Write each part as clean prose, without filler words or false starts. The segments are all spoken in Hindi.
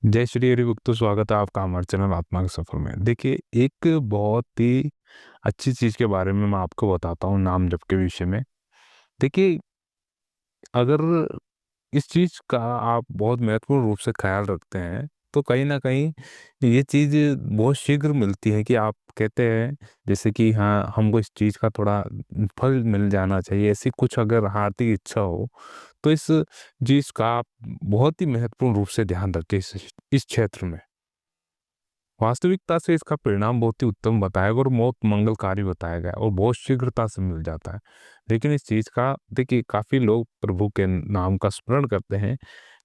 जय श्री हरिभक्तों, स्वागत है आपका हमारे चैनल आत्मा के सफर में। देखिए, एक बहुत ही अच्छी चीज के बारे में मैं आपको बताता हूँ, नाम जप के विषय में। देखिए, अगर इस चीज का आप बहुत महत्वपूर्ण रूप से ख्याल रखते हैं तो कहीं ना कहीं ये चीज बहुत शीघ्र मिलती है कि आप कहते हैं जैसे कि हाँ, हमको इस चीज का थोड़ा फल मिल जाना चाहिए। ऐसी कुछ अगर हार्दिक इच्छा हो तो इस चीज का आप बहुत ही महत्वपूर्ण रूप से ध्यान रखें इस क्षेत्र में। वास्तविकता से इसका परिणाम बहुत ही उत्तम बताया गया और बहुत मंगलकारी बताया गया और बहुत शीघ्रता से मिल जाता है। लेकिन इस चीज का देखिए, काफी लोग प्रभु के नाम का स्मरण करते हैं,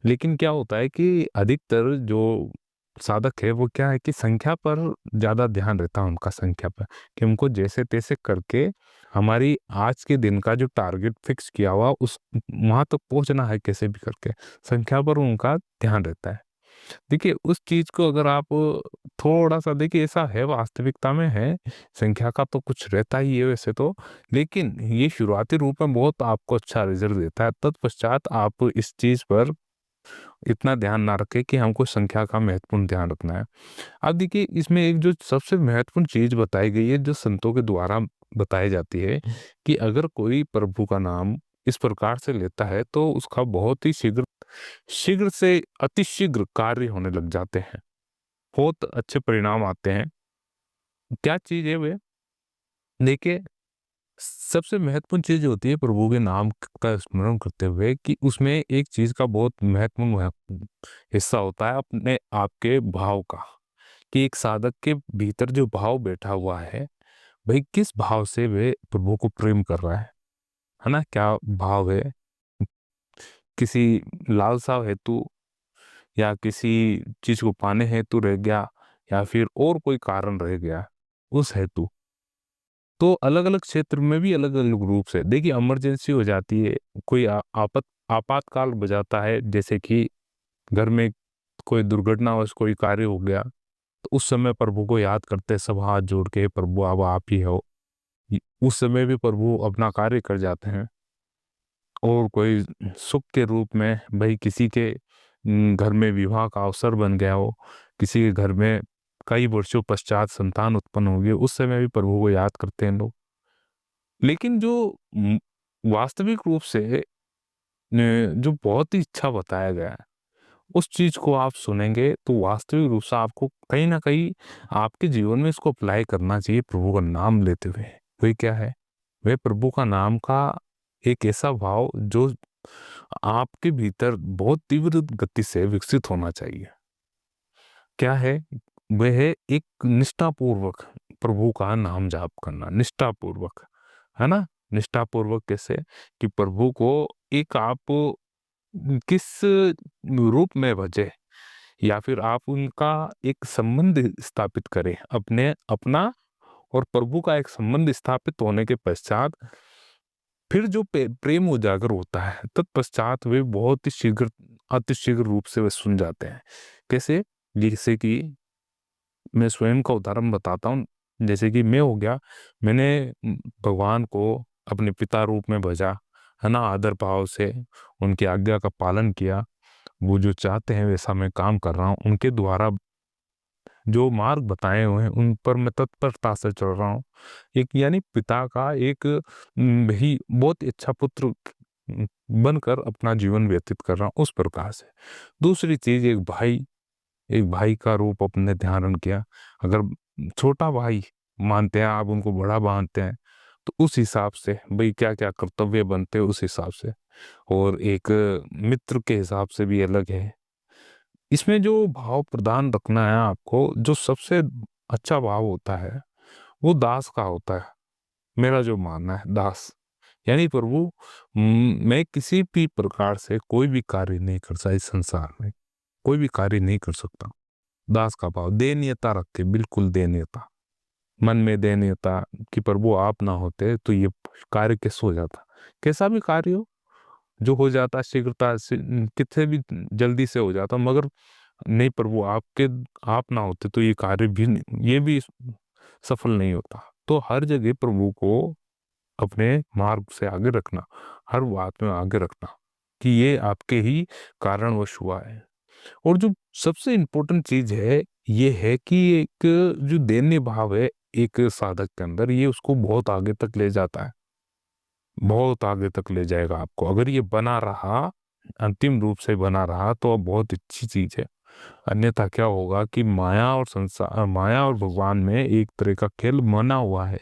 लेकिन क्या होता है कि अधिकतर जो साधक है वो क्या है कि संख्या पर ज्यादा ध्यान रहता है उनका, संख्या पर, कि हमको जैसे तैसे करके हमारी आज के दिन का जो टारगेट फिक्स किया हुआ उस वहां तक पहुंचना है, कैसे भी करके संख्या पर उनका ध्यान रहता है। देखिए, उस चीज को अगर आप थोड़ा सा देखिए, ऐसा है वास्तविकता में है, संख्या का तो कुछ रहता ही है वैसे तो, लेकिन ये शुरुआती रूप में बहुत आपको अच्छा रिजल्ट देता है। तत्पश्चात आप इस चीज पर इतना ध्यान ना रखें कि हमको संख्या का महत्वपूर्ण ध्यान रखना है। अब देखिए, इसमें एक जो सबसे महत्वपूर्ण चीज बताई गई है, जो संतों के द्वारा बताई जाती है, कि अगर कोई प्रभु का नाम इस प्रकार से लेता है तो उसका बहुत ही शीघ्र शीघ्र से अतिशीघ्र कार्य होने लग जाते हैं, बहुत अच्छे परिणाम आते हैं। क्या चीज है वे? देखिए, सबसे महत्वपूर्ण चीज होती है प्रभु के नाम का स्मरण करते हुए कि उसमें एक चीज का बहुत महत्वपूर्ण हिस्सा होता है अपने आपके भाव का, कि एक साधक के भीतर जो भाव बैठा हुआ है, भाई किस भाव से वे प्रभु को प्रेम कर रहा है ना? क्या भाव है? किसी लालसा हेतु, या किसी चीज को पाने हेतु रह गया, या फिर और कोई कारण रह गया उस हेतु। तो अलग अलग क्षेत्र में भी अलग अलग रूप से देखिए, इमरजेंसी हो जाती है, कोई आपातकाल बजाता है, जैसे कि घर में कोई दुर्घटनावश कोई कार्य हो गया, तो उस समय प्रभु को याद करते सब हाथ जोड़ के, प्रभु अब आप ही हो। उस समय भी प्रभु अपना कार्य कर जाते हैं। और कोई सुख के रूप में, भाई किसी के घर में विवाह का अवसर बन गया हो, किसी के घर में कई वर्षों पश्चात संतान उत्पन्न हो गई, उस समय भी प्रभु को याद करते हैं लोग। लेकिन जो वास्तविक रूप से जो बहुत ही इच्छा बताया गया है, उस चीज को आप सुनेंगे तो वास्तविक रूप से आपको कहीं ना कहीं आपके जीवन में इसको अप्लाई करना चाहिए। प्रभु का नाम लेते हुए वही क्या है, वह प्रभु का नाम का एक ऐसा भाव जो आपके भीतर बहुत तीव्र गति से विकसित होना चाहिए। क्या है? वह है एक निष्ठापूर्वक प्रभु का नाम जाप करना, निष्ठापूर्वक, है ना? निष्ठापूर्वक कैसे? कि प्रभु को एक आप किस रूप में भजे, या फिर आप उनका एक संबंध स्थापित करें, अपने अपना और प्रभु का एक संबंध स्थापित होने के पश्चात फिर जो प्रेम उजागर होता है, तत्पश्चात वे बहुत ही शीघ्र अतिशीघ्र रूप से वे सुन जाते हैं। कैसे? जैसे कि मैं स्वयं का उदाहरण बताता हूँ। जैसे कि मैं हो गया, मैंने भगवान को अपने पिता रूप में भजा, है ना, आदर भाव से उनकी आज्ञा का पालन किया। वो जो चाहते हैं वैसा मैं काम कर रहा हूँ, उनके द्वारा जो मार्ग बताए हुए हैं उन पर मैं तत्परता से चल रहा हूँ। एक यानी पिता का एक ही बहुत ही अच्छा पुत्र बनकर अपना जीवन व्यतीत कर रहा हूँ, उस प्रकार से। दूसरी चीज, एक भाई का रूप अपने धारण किया। अगर छोटा भाई मानते हैं आप, उनको बड़ा मानते हैं, तो उस हिसाब से भाई क्या क्या कर्तव्य बनते हैं उस हिसाब से। और एक मित्र के हिसाब से भी अलग है। इसमें जो भाव प्रदान रखना है आपको, जो सबसे अच्छा भाव होता है वो दास का होता है। मेरा जो मानना है, दास यानी प्रभु, मैं किसी भी प्रकार से कोई भी कार्य नहीं कर सकता, इस संसार में कोई भी कार्य नहीं कर सकता। दास का भाव, दयनीयता रख के, बिल्कुल दयनीयता, मन में दयनीयता, कि प्रभु आप ना होते तो ये कार्य कैसे हो जाता। कैसा भी कार्य हो, जो हो जाता शीघ्रता से, कितने भी जल्दी से हो जाता, मगर नहीं प्रभु आपके, आप ना होते तो ये कार्य भी ये भी सफल नहीं होता। तो हर जगह प्रभु को अपने मार्ग से आगे रखना, हर बात में आगे रखना, कि ये आपके ही कारणवश हुआ है। और जो सबसे इम्पोर्टेंट चीज़ है, ये है कि एक जो दैन्य भाव है एक साधक के अंदर, ये उसको बहुत आगे तक ले जाता है, बहुत आगे तक ले जाएगा आपको। अगर ये बना रहा, अंतिम रूप से बना रहा तो अब बहुत अच्छी चीज़ है। अन्यथा क्या होगा कि माया और भगवान में एक तरह का खेल बना हुआ है।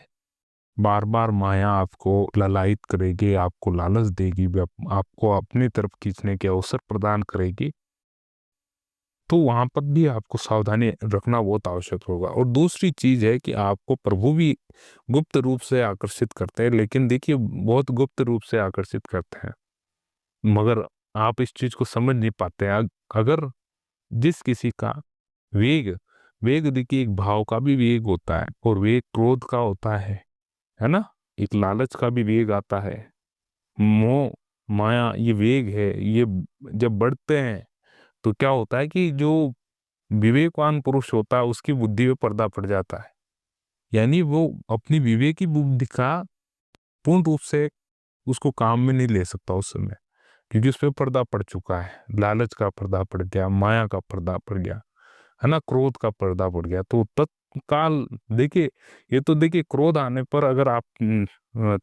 बार-बार माया आपको ललायित करेगी, आपको लालच देगी, आपको अपनी तरफ खींचने के अवसर प्रदान करेगी। तो वहाँ पर भी आपको सावधानी रखना बहुत आवश्यक होगा। और दूसरी चीज़ है कि आपको प्रभु भी गुप्त रूप से आकर्षित करते हैं, लेकिन देखिए बहुत गुप्त रूप से आकर्षित करते हैं, मगर आप इस चीज़ को समझ नहीं पाते हैं। अगर जिस किसी का वेग वेग देखिए, एक भाव का भी वेग होता है और वेग क्रोध का होता है ना? एक लालच का भी वेग आता है। मोह, माया ये वेग है, ये जब बढ़ते हैं तो क्या होता है कि जो विवेकवान पुरुष होता है उसकी बुद्धि में पर्दा पड़ जाता है। यानी वो अपनी विवेकी बुद्धि का पूर्ण रूप से उसको काम में नहीं ले सकता उस समय, क्योंकि उस पे पर्दा पड़ चुका है। लालच का पर्दा पड़ गया, माया का पर्दा पड़ गया, है ना? क्रोध का पर्दा पड़ गया। तो तत्काल देखिए, ये तो देखिए क्रोध आने पर अगर आप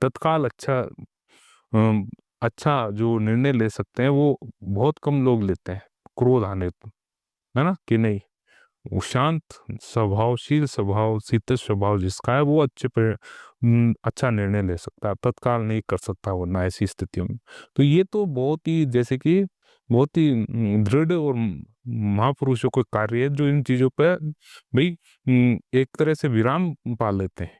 तत्काल अच्छा जो निर्णय ले सकते हैं वो बहुत कम लोग लेते हैं क्रोध आने पर, है ना? कि नहीं, वो शांत स्वभावशील स्वभाव, शीतल स्वभाव जिसका है वो अच्छा निर्णय ले सकता है, तत्काल नहीं कर सकता वरना ऐसी स्थितियों में। तो ये तो बहुत ही जैसे कि बहुत ही दृढ़ और महापुरुषों का कार्य है जो इन चीज़ों पे भई एक तरह से विराम पा लेते हैं।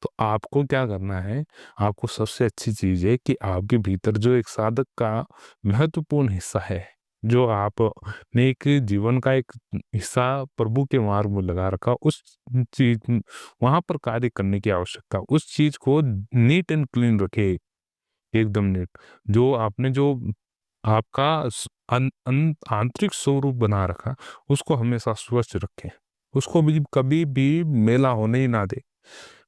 तो आपको क्या करना है, आपको सबसे अच्छी चीज़ है कि आपके भीतर जो एक साधक का महत्वपूर्ण हिस्सा है, जो आपने एक जीवन का एक हिस्सा प्रभु के मार्ग में लगा रखा, उस चीज़ वहाँ पर कार्य करने की आवश्यकता। उस चीज़ को नीट एंड क्लीन रखें, एकदम नीट। जो आपका आंतरिक स्वरूप बना रखा, उसको हमेशा स्वच्छ रखें। उसको भी कभी भी मैला होने ही ना दें।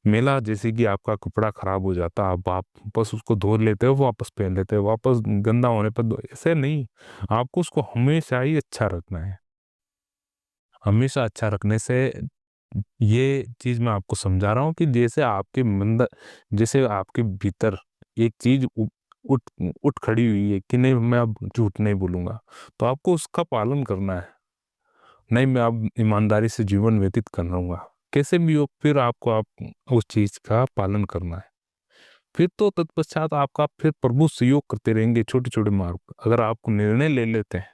मेला जैसे कि आपका कपड़ा खराब हो जाता, आप वापस उसको धो लेते हो, वापस पहन लेते हो, वापस गंदा होने पर धो, ऐसे नहीं, आपको उसको हमेशा ही अच्छा रखना है। हमेशा अच्छा रखने से ये चीज़ मैं आपको समझा रहा हूँ कि जैसे आपके भीतर एक चीज़ उ उठ उठ खड़ी हुई है कि नहीं, मैं अब झूठ नहीं बोलूँगा, तो आपको उसका पालन करना है। नहीं, मैं अब ईमानदारी से जीवन व्यतीत करूँगा। कैसे भी हो, फिर आपको उस चीज़ का पालन करना है। फिर तो तत्पश्चात आपका फिर प्रभु सहयोग करते रहेंगे छोटे-छोटे मार्ग पर। अगर आप निर्णय ले लेते हैं,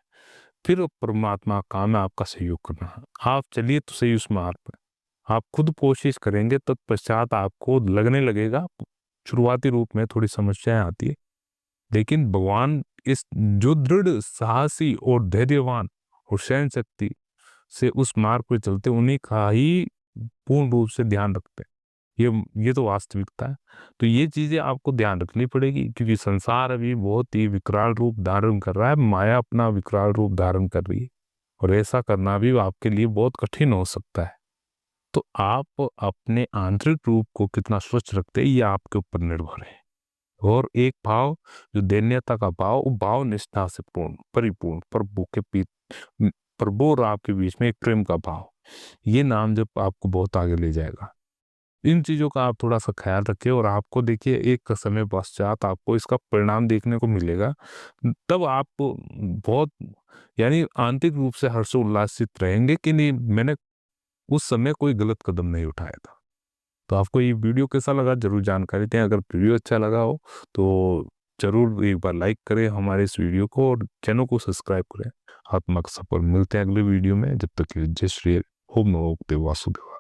फिर परमात्मा का काम है आपका सहयोग करना। आप चलिए तो सही उस मार्ग पे। आप खुद कोशिश करेंगे, तत्पश्चात आपको लगने लगेगा, शुरुआती रूप में थोड़ी समस्याएँ आती है, लेकिन भगवान इस जो दृढ़ साहसी और धैर्यवान और सहन शक्ति से उस मार्ग पे चलते, उन्हीं का ही पूर्ण रूप से ध्यान रखते हैं। ये तो वास्तविकता है। तो ये चीज़ें आपको ध्यान रखनी पड़ेगी, क्योंकि संसार अभी बहुत ही विकराल रूप धारण कर रहा है, माया अपना विकराल रूप धारण कर रही है और ऐसा करना भी आपके लिए बहुत कठिन हो सकता है। तो आप अपने आंतरिक रूप को कितना स्वच्छ रखते हैं, ये आपके ऊपर निर्भर है। और एक भाव, जो दैन्यता का भाव, वो भाव निष्ठा से परिपूर्ण प्रभु और आपके बीच में एक प्रेम का भाव, ये नाम जब आपको बहुत आगे ले जाएगा। इन चीज़ों का आप थोड़ा-सा ख़्याल रखें और आपको देखिए एक समय पश्चात आपको इसका परिणाम देखने को मिलेगा। तब आप बहुत, यानी आंतरिक रूप से हर्षोल्लासित रहेंगे कि नहीं, मैंने उस समय कोई गलत कदम नहीं उठाया था। तो आपको ये वीडियो कैसा लगा ज़रूर जानकारी दें। अगर वीडियो अच्छा लगा हो तो ज़रूर एक बार लाइक करें हमारे इस वीडियो को और चैनल को सब्सक्राइब करें। आत्मा का सफर, मिलते हैं अगले वीडियो में। जब तक के लिए जय श्री ओम नमो भगवते वासुदेवाय।